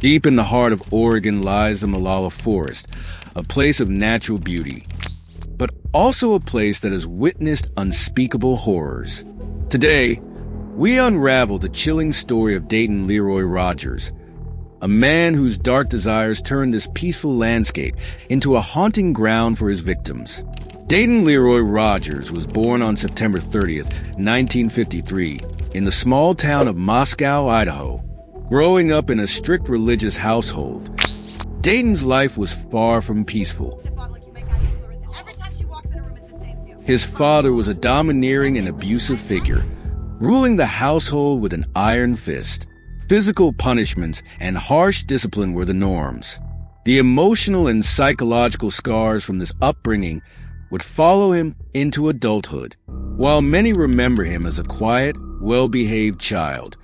Deep in the heart of Oregon lies the Molalla Forest, a place of natural beauty, but also a place that has witnessed unspeakable horrors. Today, we unravel the chilling story of Dayton Leroy Rogers, a man whose dark desires turned this peaceful landscape into a haunting ground for his victims. Dayton Leroy Rogers was born on September 30th, 1953, in the small town of Moscow, Idaho. Growing up in a strict religious household, Dayton's life was far from peaceful. His father was a domineering and abusive figure, ruling the household with an iron fist. Physical punishments and harsh discipline were the norms. The emotional and psychological scars from this upbringing would follow him into adulthood. While many remember him as a quiet, well-behaved child,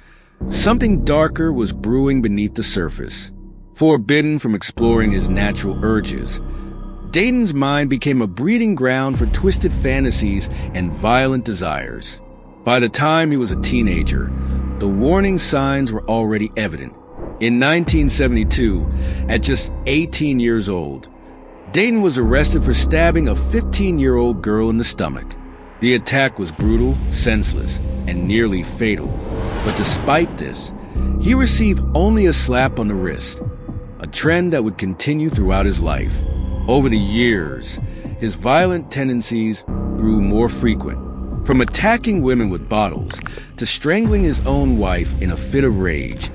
something darker was brewing beneath the surface. Forbidden from exploring his natural urges, Dayton's mind became a breeding ground for twisted fantasies and violent desires. By the time he was a teenager, the warning signs were already evident. In 1972, at just 18 years old, Dayton was arrested for stabbing a 15-year-old girl in the stomach. The attack was brutal, senseless, and nearly fatal. But despite this, he received only a slap on the wrist, a trend that would continue throughout his life. Over the years, his violent tendencies grew more frequent, from attacking women with bottles to strangling his own wife in a fit of rage.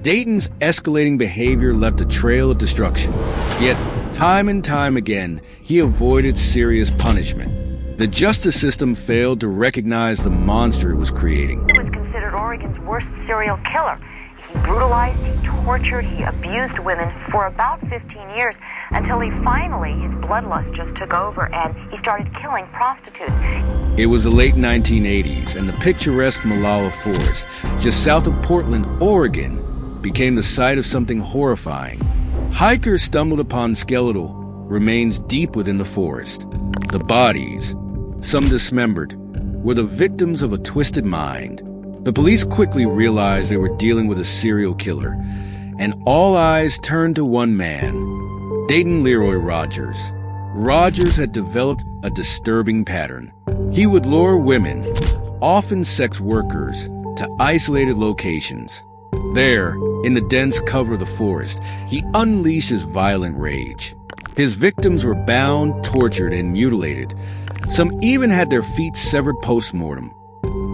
Dayton's escalating behavior left a trail of destruction, yet time and time again, he avoided serious punishment. The justice system failed to recognize the monster it was creating. He was considered Oregon's worst serial killer. He brutalized, he tortured, he abused women for about 15 years until his bloodlust just took over and he started killing prostitutes. It was the late 1980s, and the picturesque Molalla Forest, just south of Portland, Oregon, became the site of something horrifying. Hikers stumbled upon skeletal remains deep within the forest. The bodies, some dismembered, were the victims of a twisted mind. The police quickly realized they were dealing with a serial killer, and all eyes turned to one man, Dayton Leroy Rogers. Rogers had developed a disturbing pattern. He would lure women, often sex workers, to isolated locations. There, in the dense cover of the forest, he unleashed his violent rage. His victims were bound, tortured, and mutilated. Some even had their feet severed post-mortem,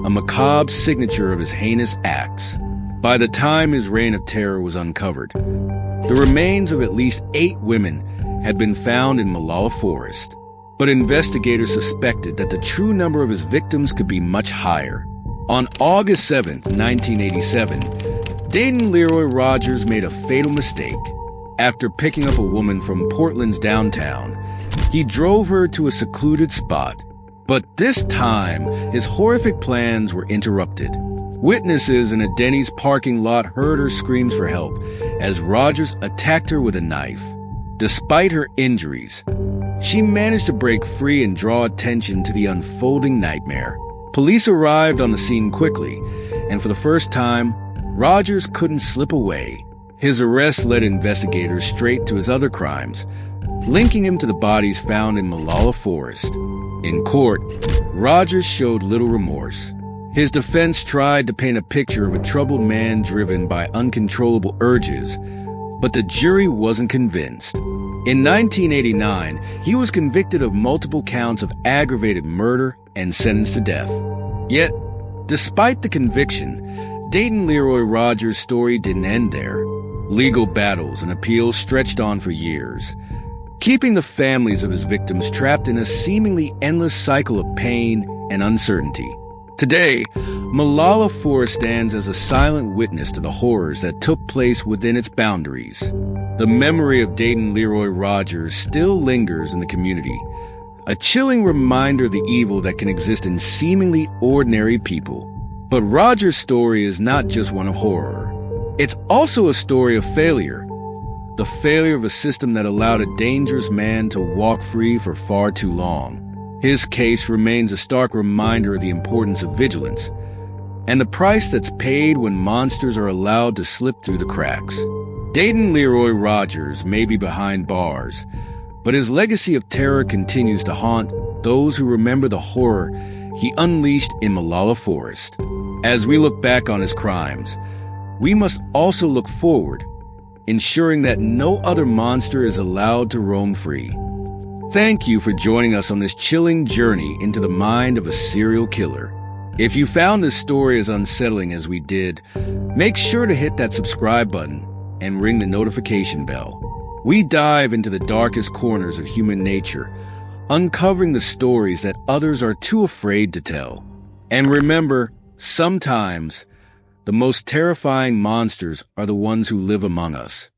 a macabre signature of his heinous acts. By the time his reign of terror was uncovered, the remains of at least 8 women had been found in Molalla Forest. But investigators suspected that the true number of his victims could be much higher. On August 7, 1987, Dayton Leroy Rogers made a fatal mistake. After picking up a woman from Portland's downtown, he drove her to a secluded spot. But this time, his horrific plans were interrupted. Witnesses in a Denny's parking lot heard her screams for help as Rogers attacked her with a knife. Despite her injuries, she managed to break free and draw attention to the unfolding nightmare. Police arrived on the scene quickly, and for the first time, Rogers couldn't slip away. His arrest led investigators straight to his other crimes, linking him to the bodies found in Molalla Forest. In court, Rogers showed little remorse. His defense tried to paint a picture of a troubled man driven by uncontrollable urges, but the jury wasn't convinced. In 1989, he was convicted of multiple counts of aggravated murder and sentenced to death. Yet, despite the conviction, Dayton Leroy Rogers' story didn't end there. Legal battles and appeals stretched on for years, keeping the families of his victims trapped in a seemingly endless cycle of pain and uncertainty. Today, Molalla Forest stands as a silent witness to the horrors that took place within its boundaries. The memory of Dayton Leroy Rogers still lingers in the community, a chilling reminder of the evil that can exist in seemingly ordinary people. But Rogers' story is not just one of horror. It's also a story of failure. The failure of a system that allowed a dangerous man to walk free for far too long. His case remains a stark reminder of the importance of vigilance, and the price that's paid when monsters are allowed to slip through the cracks. Dayton Leroy Rogers may be behind bars, but his legacy of terror continues to haunt those who remember the horror he unleashed in Molalla Forest. As we look back on his crimes, we must also look forward, ensuring that no other monster is allowed to roam free. Thank you for joining us on this chilling journey into the mind of a serial killer. If you found this story as unsettling as we did, make sure to hit that subscribe button and ring the notification bell. We dive into the darkest corners of human nature, uncovering the stories that others are too afraid to tell. And remember, sometimes the most terrifying monsters are the ones who live among us.